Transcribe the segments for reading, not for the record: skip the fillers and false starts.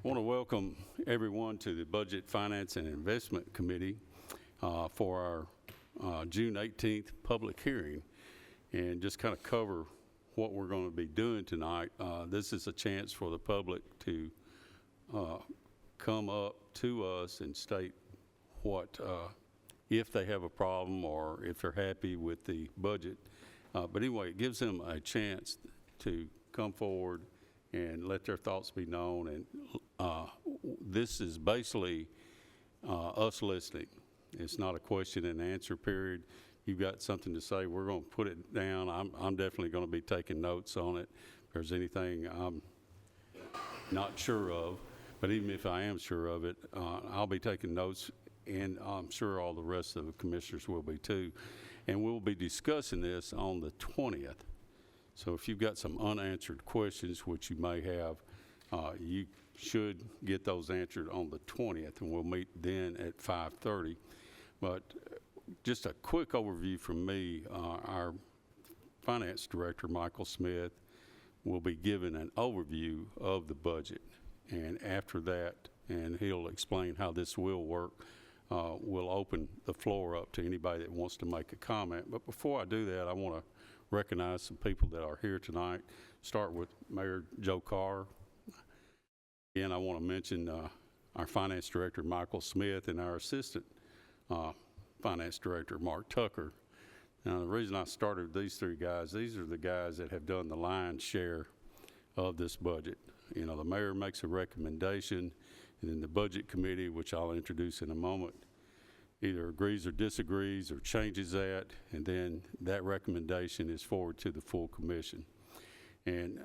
want to welcome everyone to the Budget, Finance, and Investment Committee for our June 18th public hearing, and just kind of cover what we're going to be doing tonight. This is a chance for the public to come up to us and state what, if they have a problem or if they're happy with the budget. But anyway, it gives them a chance to come forward and let their thoughts be known. And this is basically us listening. It's not a question and answer period. You've got something to say, we're going to put it down. I'm definitely going to be taking notes on it. If there's anything I'm not sure of, but even if I am sure of it, I'll be taking notes, and I'm sure all the rest of the commissioners will be too. And we'll be discussing this on the 20th. So if you've got some unanswered questions, which you may have, you should get those answered on the 20th, and we'll meet then at 5:30. But just a quick overview from me, our finance director, Michael Smith, will be giving an overview of the budget. And after that, and he'll explain how this will work, we'll open the floor up to anybody that wants to make a comment. But before I do that, I want to recognize some people that are here tonight. Start with Mayor Joe Carr. Again, I want to mention our finance director, Michael Smith, and our assistant finance director, Mark Tucker. Now, the reason I started with these three guys, these are the guys that have done the lion's share of this budget. You know, the mayor makes a recommendation, and then the budget committee, which I'll introduce in a moment, either agrees or disagrees or changes that, and then that recommendation is forwarded to the full commission. And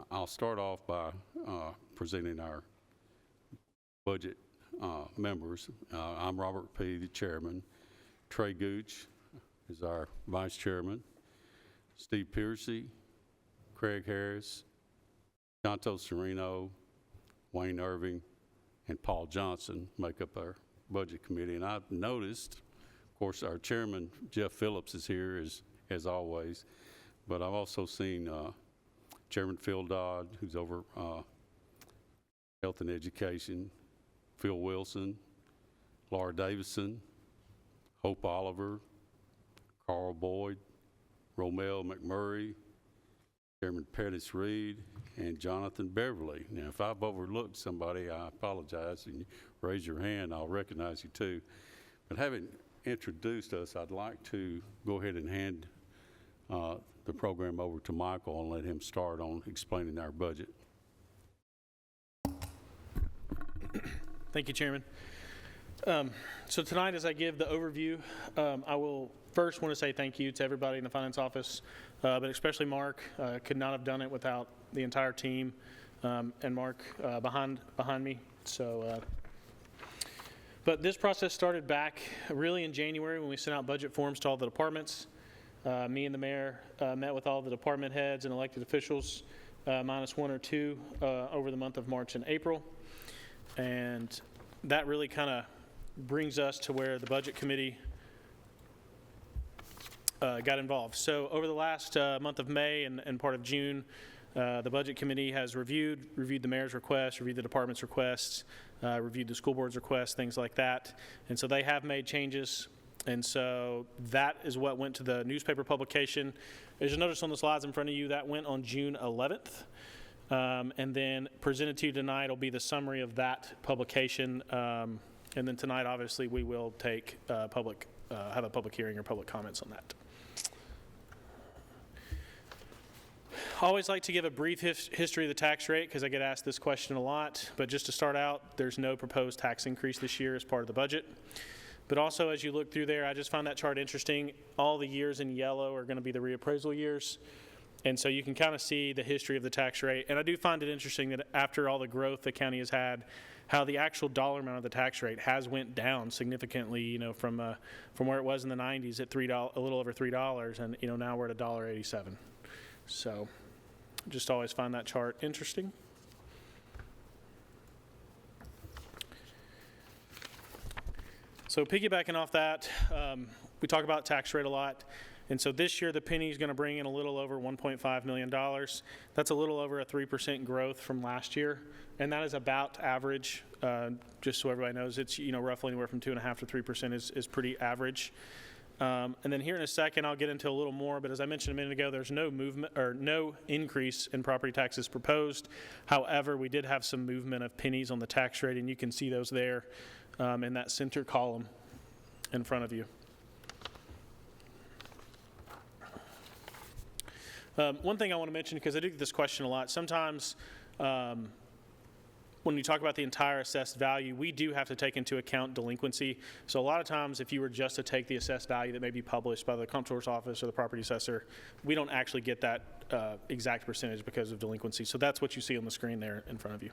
I'll start off by presenting our budget members. I'm Robert P., the chairman. Trey Gooch is our vice chairman. Steve Piercy, Craig Harris, Chanto Sereno, Wayne Irving, and Paul Johnson make up our budget committee. And I've noticed, of course, our chairman, Jeff Phillips, is here as always, but I've also seen Chairman Phil Dodd, who's over health and education, Phil Wilson, Laura Davison, Hope Oliver, Carl Boyd, Romel McMurray, Chairman Pettis Reed, and Jonathan Beverly. Now, if I've overlooked somebody, I apologize, and you raise your hand, I'll recognize you too. But having introduced us, I'd like to go ahead and hand the program over to Michael and let him start on explaining our budget. Thank you, Chairman. So tonight, as I give the overview, I will first want to say thank you to everybody in the finance office, but especially Mark. Could not have done it without the entire team and Mark behind me. So, but this process started back really in January when we sent out budget forms to all the departments. Me and the mayor met with all the department heads and elected officials, minus one or two, over the month of March and April. And that really kind of brings us to where the budget committee got involved. So over the last month of May and part of June, the budget committee has reviewed the mayor's requests, reviewed the department's requests, reviewed the school board's requests, things like that. And so they have made changes. And so that is what went to the newspaper publication. As you'll notice on the slides in front of you, that went on June 11th. And then presented to you tonight will be the summary of that publication. And then tonight, obviously, we will take have a public hearing or public comments on that. I always like to give a brief history of the tax rate because I get asked this question a lot. But just to start out, there's no proposed tax increase this year as part of the budget. But also, as you look through there, I just found that chart interesting. All the years in yellow are going to be the reappraisal years. And so you can kind of see the history of the tax rate. And I do find it interesting that after all the growth the county has had, how the actual dollar amount of the tax rate has went down significantly, you know, from where it was in the 90s at a little over $3, and you know now we're at $1.87. So just always find that chart interesting. So piggybacking off that, we talk about tax rate a lot. And so this year, the penny is going to bring in a little over $1.5 million. That's a little over a 3% growth from last year, and that is about average. Just so everybody knows, it's roughly anywhere from 2.5% to 3% is pretty average. And then here in a second, I'll get into a little more, but as I mentioned a minute ago, there's no movement or no increase in property taxes proposed. However, we did have some movement of pennies on the tax rate, and you can see those there in that center column in front of you. One thing I want to mention, because I do get this question a lot, sometimes when you talk about the entire assessed value, we do have to take into account delinquency. So a lot of times, if you were just to take the assessed value that may be published by the comptroller's office or the property assessor, we don't actually get that exact percentage because of delinquency. So that's what you see on the screen there in front of you.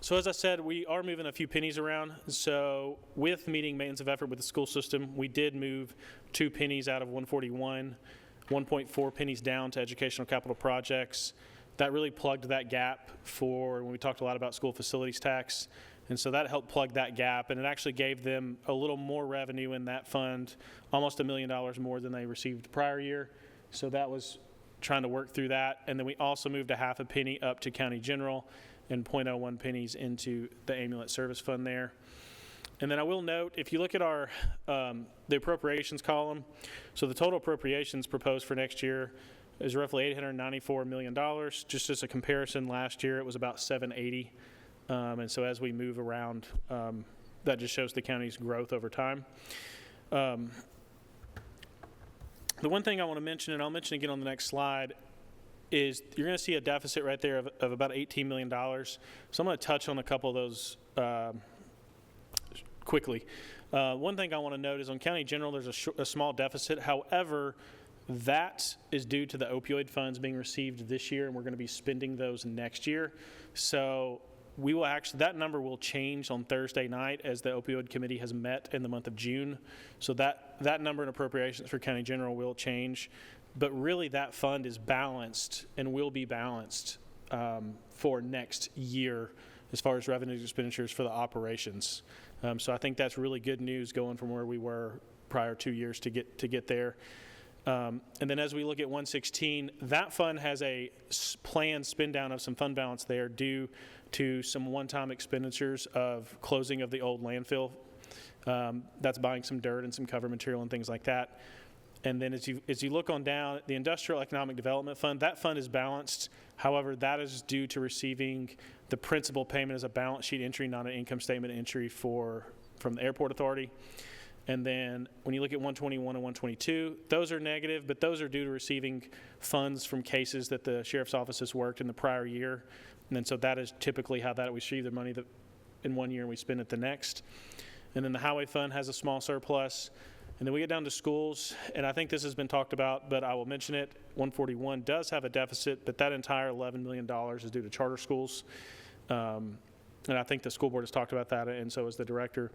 So as I said, we are moving a few pennies around. So with meeting maintenance of effort with the school system, we did move 2 pennies out of 141, 1.4 pennies down to educational capital projects. That really plugged that gap for when we talked a lot about school facilities tax. And so that helped plug that gap, and it actually gave them a little more revenue in that fund, almost $1 million more than they received the prior year. So that was trying to work through that. And then we also moved a half a penny up to county general and 0.01 pennies into the ambulance service fund there. And then I will note, if you look at our the appropriations column, so the total appropriations proposed for next year is roughly $894 million. Just as a comparison, last year it was about $780. And so as we move around, that just shows the county's growth over time. The one thing I want to mention, and I'll mention again on the next slide, is you're going to see a deficit right there of about $18 million. So I'm going to touch on a couple of those quickly. One thing I want to note is on county general, there's a small deficit. However, that is due to the opioid funds being received this year, and we're going to be spending those next year. So we will actually, that number will change on Thursday night as the opioid committee has met in the month of June. So that number in appropriations for county general will change. But really, that fund is balanced and will be balanced for next year as far as revenue expenditures for the operations. So I think that's really good news going from where we were prior 2 years to get there. And then as we look at 116, that fund has a planned spend down of some fund balance there due to some one-time expenditures of closing of the old landfill. That's buying some dirt and some cover material and things like that. And then as you look on down, the Industrial Economic Development Fund, that fund is balanced. However, that is due to receiving the principal payment as a balance sheet entry, not an income statement entry from the Airport Authority. And then when you look at 121 and 122, those are negative, but those are due to receiving funds from cases that the Sheriff's Office has worked in the prior year. And then so that is typically how that we receive the money in 1 year and we spend it the next. And then the Highway Fund has a small surplus. And then we get down to schools, and I think this has been talked about, but I will mention it. 141 does have a deficit, but that entire $11 million is due to charter schools. And I think the school board has talked about that, and so has the director.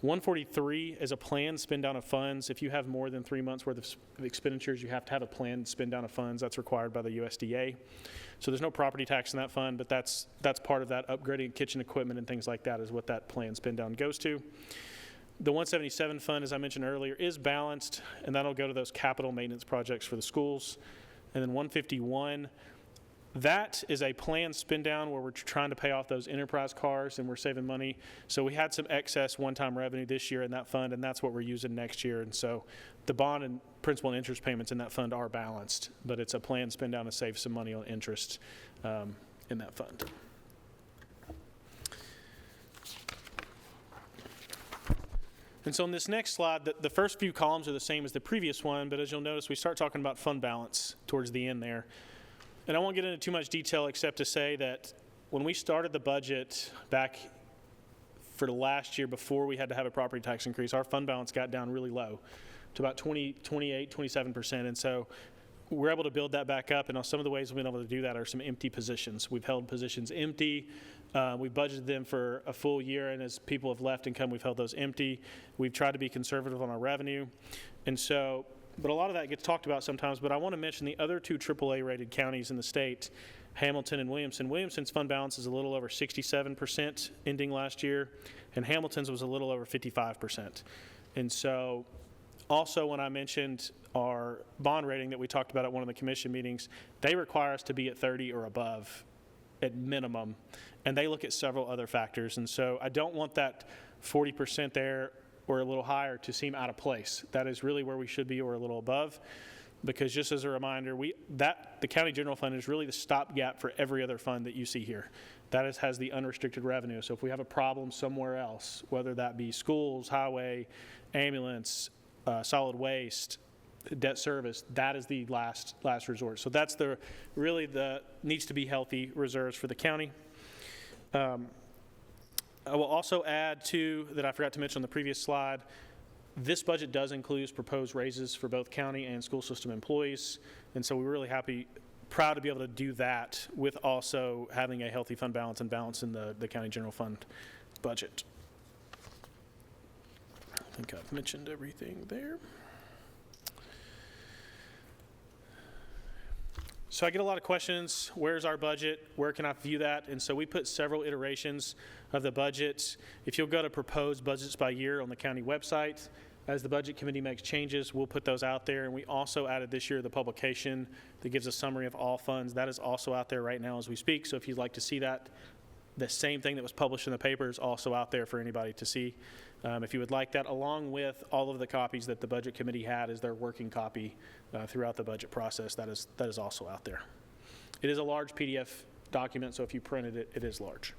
143 is a planned spend down of funds. If you have more than 3 months worth of expenditures, you have to have a planned spend down of funds. That's required by the USDA. So there's no property tax in that fund, but that's part of that upgrading kitchen equipment and things like that is what that planned spend down goes to. The 177 fund, as I mentioned earlier, is balanced, and that'll go to those capital maintenance projects for the schools. And then 151, that is a planned spend down where we're trying to pay off those enterprise cars and we're saving money. So we had some excess one-time revenue this year in that fund, and that's what we're using next year. And so the bond and principal and interest payments in that fund are balanced, but it's a planned spend down to save some money on interest in that fund. And so in this next slide, the first few columns are the same as the previous one, but as you'll notice, we start talking about fund balance towards the end there. And I won't get into too much detail except to say that when we started the budget back for the last year before we had to have a property tax increase, our fund balance got down really low to about 28, 27%. And so we're able to build that back up, and some of the ways we've been able to do that are some empty positions. We've held positions empty. We budgeted them for a full year, and as people have left and come, we've held those empty. We've tried to be conservative on our revenue. And so, but a lot of that gets talked about sometimes, but I want to mention the other two AAA-rated counties in the state, Hamilton and Williamson. Williamson's fund balance is a little over 67% ending last year, and Hamilton's was a little over 55%. And so also when I mentioned our bond rating that we talked about at one of the commission meetings, they require us to be at 30 or above at minimum, and they look at several other factors. And so I don't want that 40% there or a little higher to seem out of place. That is really where we should be, or a little above, because just as a reminder, the county general fund is really the stopgap for every other fund that you see here. That has the unrestricted revenue. So if we have a problem somewhere else, whether that be schools, highway, ambulance, solid waste, debt service, that is the last resort. So that's really the needs to be healthy reserves for the county. I will also add too, that I forgot to mention on the previous slide, this budget does include proposed raises for both county and school system employees. And so we're really proud to be able to do that with also having a healthy fund balance and balance in the county general fund budget. I think I've mentioned everything there. So I get a lot of questions, where's our budget? Where can I view that? And so we put several iterations of the budget. If you'll go to proposed budgets by year on the county website, as the budget committee makes changes, we'll put those out there. And we also added this year the publication that gives a summary of all funds. That is also out there right now as we speak. So if you'd like to see that, the same thing that was published in the paper is also out there for anybody to see. If you would like that, along with all of the copies that the budget committee had as their working copy throughout the budget process, that is also out there. It is a large PDF document, so if you printed it, it is large.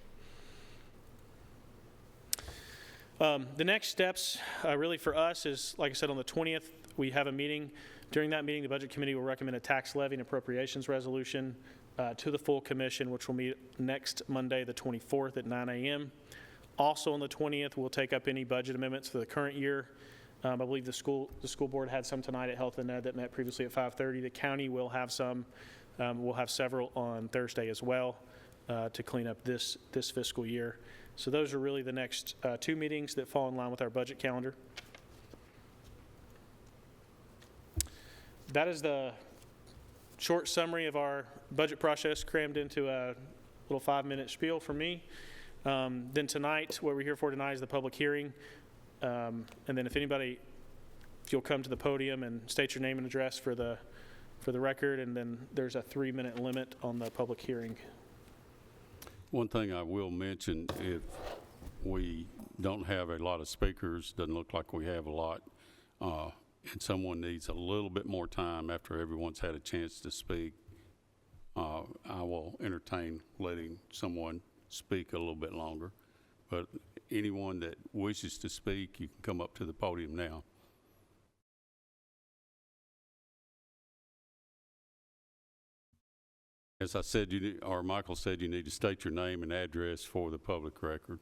The next steps really for us is, like I said, on the 20th, we have a meeting. During that meeting, the budget committee will recommend a tax levy and appropriations resolution to the full commission, which will meet next Monday, the 24th at 9 a.m. Also on the 20th, we'll take up any budget amendments for the current year. I believe the school board had some tonight at Health and Ed that met previously at 5:30. The county will have some. We'll have several on Thursday as well to clean up this fiscal year. So those are really the next two meetings that fall in line with our budget calendar. That is the short summary of our budget process crammed into a little 5-minute spiel from me. Then tonight, what we're here for tonight is the public hearing. And then if you'll come to the podium and state your name and address for the record, and then there's a 3-minute limit on the public hearing. One thing I will mention, if we don't have a lot of speakers, doesn't look like we have a lot, and someone needs a little bit more time after everyone's had a chance to speak, I will entertain letting someone speak a little bit longer. But anyone that wishes to speak, you can come up to the podium now. As I said, or Michael said, you need to state your name and address for the public record.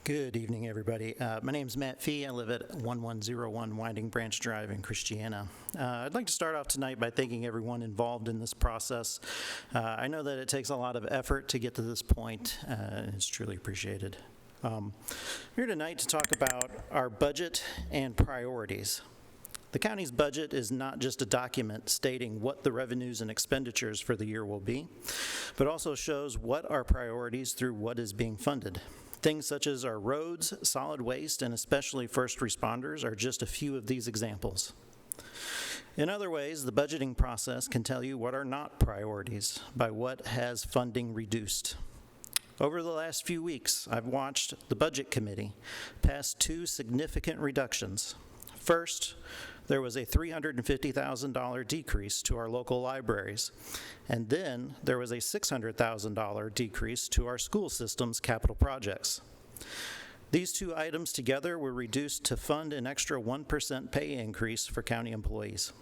Good evening, everybody. My name's Matt Fee. I live at 1101 Winding Branch Drive in Christiana. I'd like to start off tonight by thanking everyone involved in this process. I know that it takes a lot of effort to get to this point. It's truly appreciated. I'm here tonight to talk about our budget and priorities. The county's budget is not just a document stating what the revenues and expenditures for the year will be, but also shows what our priorities through what is being funded. Things such as our roads, solid waste, and especially first responders are just a few of these examples. In other ways, the budgeting process can tell you what are not priorities by what has funding reduced. Over the last few weeks, I've watched the Budget Committee pass two significant reductions. First, there was a $350,000 decrease to our local libraries, and then there was a $600,000 decrease to our school system's capital projects. These two items together were reduced to fund an extra 1% pay increase for county employees.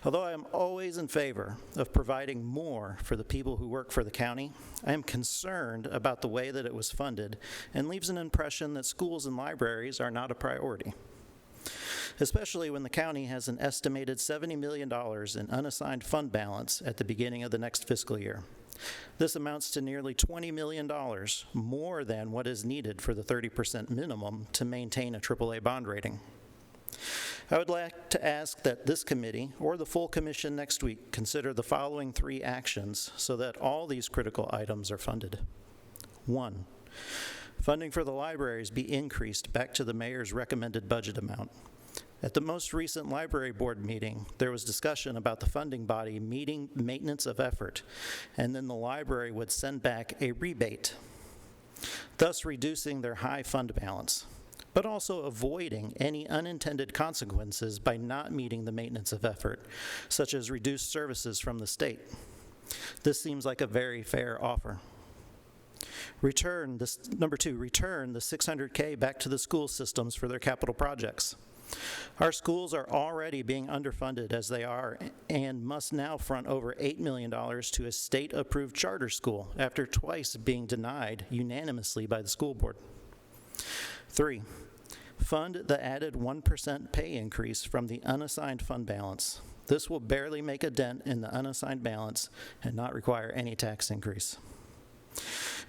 Although I am always in favor of providing more for the people who work for the county, I am concerned about the way that it was funded and leaves an impression that schools and libraries are not a priority, especially when the county has an estimated $70 million in unassigned fund balance at the beginning of the next fiscal year. This amounts to nearly $20 million more than what is needed for the 30% minimum to maintain a AAA bond rating. I would like to ask that this committee, or the full commission next week, consider the following 3 actions so that all these critical items are funded. 1, funding for the libraries be increased back to the mayor's recommended budget amount. At the most recent library board meeting, there was discussion about the funding body meeting maintenance of effort, and then the library would send back a rebate, thus reducing their high fund balance, but also avoiding any unintended consequences by not meeting the maintenance of effort, such as reduced services from the state. This seems like a very fair offer. Number 2, return the $600K back to the school systems for their capital projects. Our schools are already being underfunded as they are and must now front over $8 million to a state-approved charter school after twice being denied unanimously by the school board. 3, fund the added 1% pay increase from the unassigned fund balance. This will barely make a dent in the unassigned balance and not require any tax increase.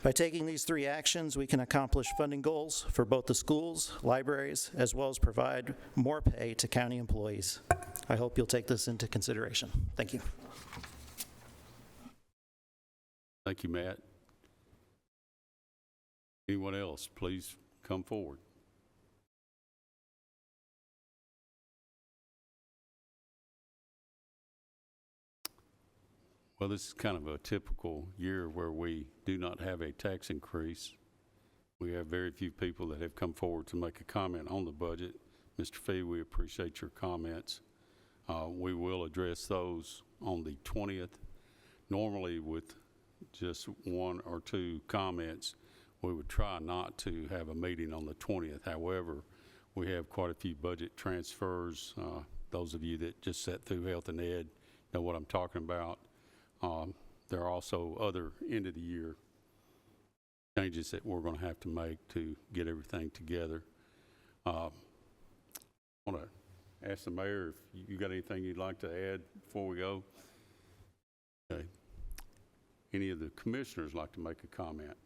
By taking these 3 actions, we can accomplish funding goals for both the schools, libraries, as well as provide more pay to county employees. I hope you'll take this into consideration. Thank you. Thank you, Matt. Anyone else, please come forward. Well, this is kind of a typical year where we do not have a tax increase. We have very few people that have come forward to make a comment on the budget. Mr. Fee, we appreciate your comments. We will address those on the 20th. Normally with just 1 or 2 comments, we would try not to have a meeting on the 20th. However, we have quite a few budget transfers. Those of you that just sat through Health and Ed know what I'm talking about. There are also other end-of-the-year changes that we're going to have to make to get everything together. I want to ask the mayor if you got anything you'd like to add before we go. Okay. Any of the commissioners like to make a comment?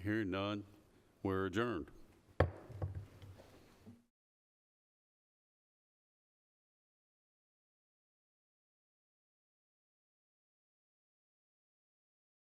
Hearing none, we're adjourned.